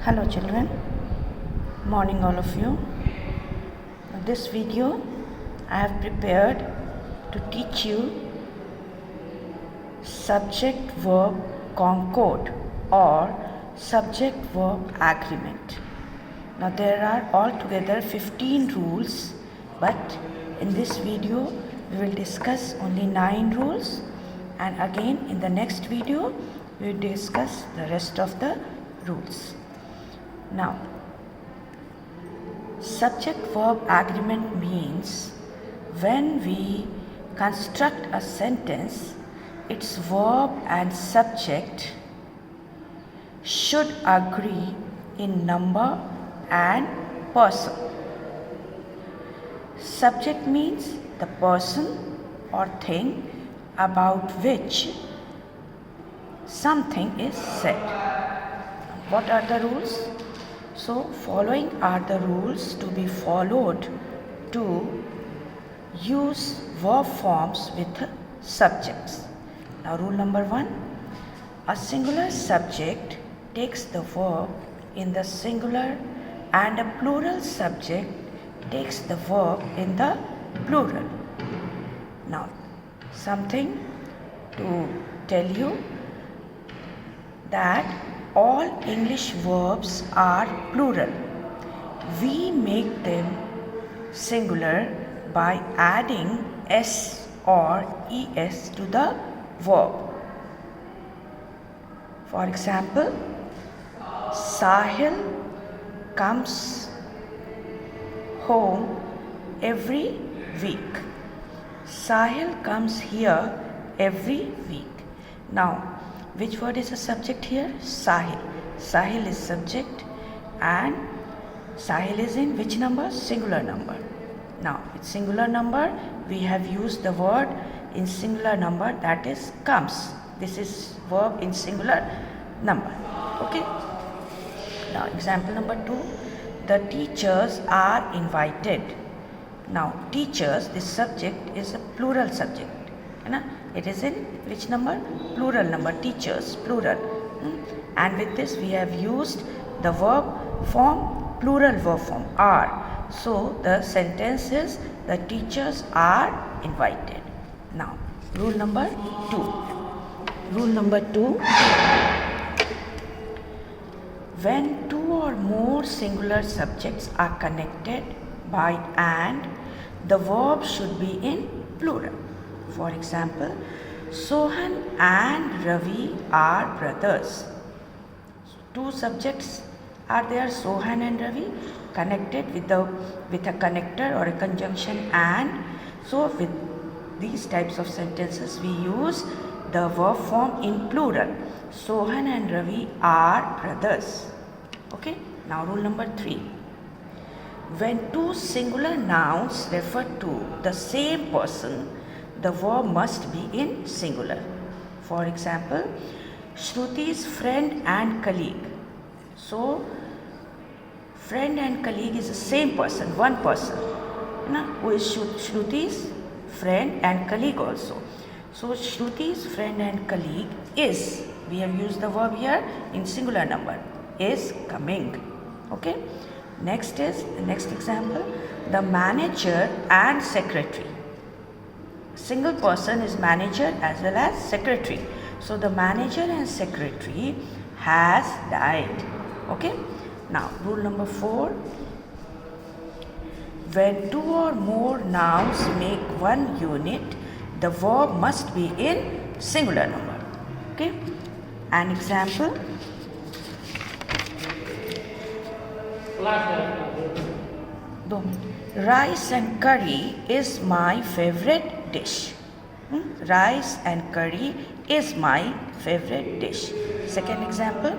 Hello children, morning all of you. This video I have prepared to teach you subject verb concord or subject verb agreement. Now there are altogether 15 rules, but in this video we will discuss only 9 rules, and again in the next video we will discuss the rest of the rules. Now, subject-verb agreement means when we construct a sentence, its verb and subject should agree in number and person. Subject means the person or thing about which something is said. What are the rules? So, following are the rules to be followed to use verb forms with subjects. Now, rule number 1, a singular subject takes the verb in the singular and a plural subject takes the verb in the plural. Now, something to tell you that all English verbs are plural. We make them singular by adding s or es to the verb. For example, Sahil comes home every week. Sahil comes here every week. Now, which word is a subject here? Sahil. Sahil is subject and Sahil is in which number? Singular number. Now, with singular number, we have used the word in singular number, that is comes. This is verb in singular number. Okay. Now, example number 2. The teachers are invited. Now, teachers, this subject is a plural subject. It is in which number? Plural number. Teachers, plural. And with this we have used the verb form, plural verb form, are. So the sentence is the teachers are invited. Now, rule number 2. Rule number 2. When two or more singular subjects are connected by and, the verb should be in plural. For example, Sohan and Ravi are brothers. Two subjects are there, Sohan and Ravi, connected with a connector or a conjunction and. So with these types of sentences we use the verb form in plural. Sohan and Ravi are brothers. Okay. Now rule number 3. When two singular nouns refer to the same person, the verb must be in singular. For example, Shruti's friend and colleague. So, friend and colleague is the same person, one person. Who is Shruti's friend and colleague also. So, Shruti's friend and colleague is, we have used the verb here in singular number, is coming. Okay. Next is, the next example, the manager and secretary. Single person is manager as well as secretary. So the manager and secretary has died. Okay. Now rule number 4. When two or more nouns make one unit, the verb must be in singular number. Okay. An example. Rice and curry is my favorite dish. Rice and curry is my favorite dish. Second example,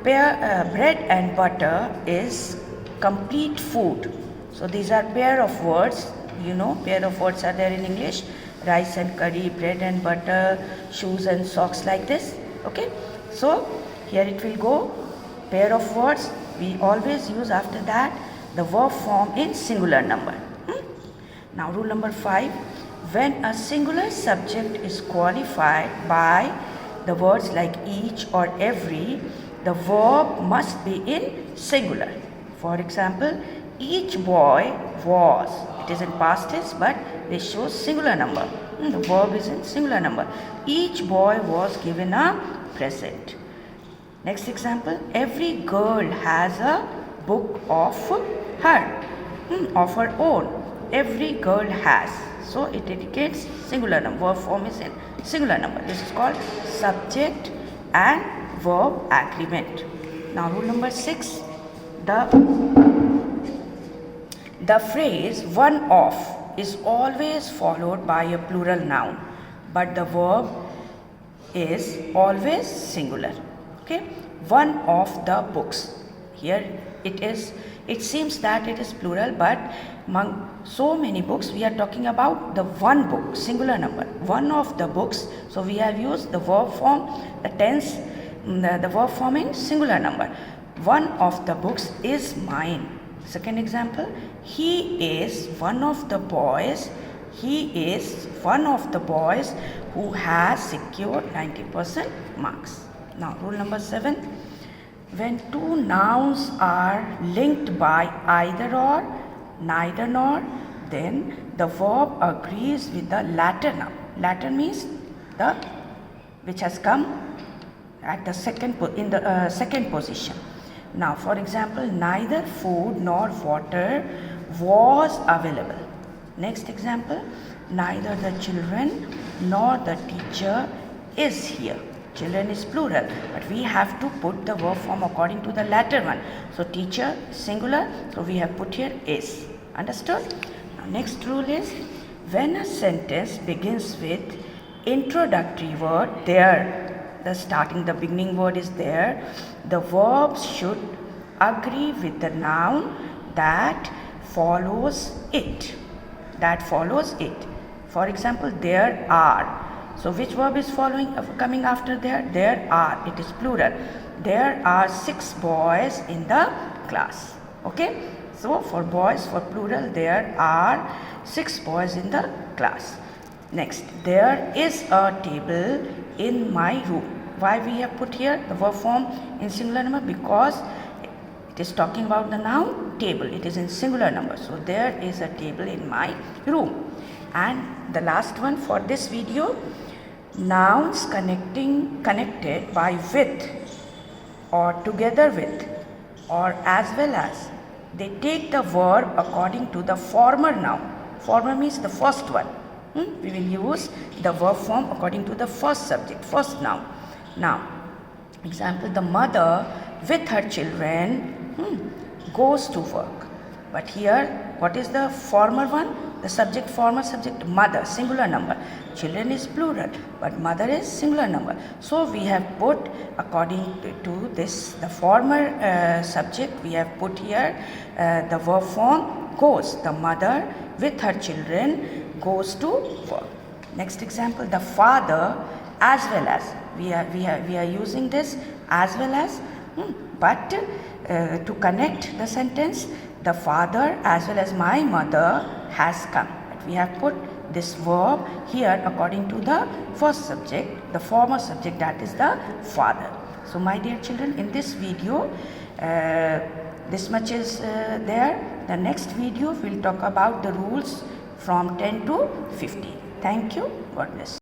bread and butter is complete food. So these are pair of words. Pair of words are there in English. Rice and curry, bread and butter, shoes and socks, like this. Okay. So here it will go. Pair of words. We always use after that the verb form in singular number. Now rule number 5. When a singular subject is qualified by the words like each or every, the verb must be in singular. For example, each boy was. It is in past tense, but they show singular number. The verb is in singular number. Each boy was given a present. Next example, every girl has a book of her own. Every girl has. So it indicates singular number. Verb form is in singular number. This is called subject and verb agreement. Now rule number 6. The phrase one of is always followed by a plural noun, but the verb is always singular. Okay, one of the books. Here it seems that it is plural, but among so many books we are talking about the one book, singular number, one of the books. So we have used the verb form, the tense, the verb form in singular number. One of the books is mine. Second example, he is one of the boys. He is one of the boys who has secured 90% marks. Now rule number 7. When two nouns are linked by either or, neither nor, then the verb agrees with the latter noun. Latter means the which has come at the second position. Now, for example, neither food nor water was available. Next example, neither the children nor the teacher is here. Children is plural, but we have to put the verb form according to the latter one. So, teacher singular, so we have put here is. Understood? Now, next rule is when a sentence begins with introductory word there, the beginning word is there, the verbs should agree with the noun that follows it. For example, there are. So which verb is coming after there? There are. It is plural. There are 6 boys in the class. Okay. So for boys, for plural, there are 6 boys in the class. Next, there is a table in my room. Why we have put here the verb form in singular number? Because it is talking about the noun table. It is in singular number. So there is a table in my room. And the last one for this video, nouns connected by with or together with or as well as, they take the verb according to the former noun. Former means the first one. We will use the verb form according to the first subject, first noun. Now, example, the mother with her children goes to work. But here, what is the former one? The subject, former subject, mother, singular number. Children is plural, but mother is singular number. So we have put according to this, the former subject, we have put here the verb form goes. The mother with her children goes to work. Next example, the father as well as. We are using this as well as, but to connect the sentence, the father as well as my mother has come. But we have put this verb here according to the first subject, the former subject, that is the father. So my dear children, in this video, this much is there. The next video will talk about the rules from 10 to 15. Thank you. God bless.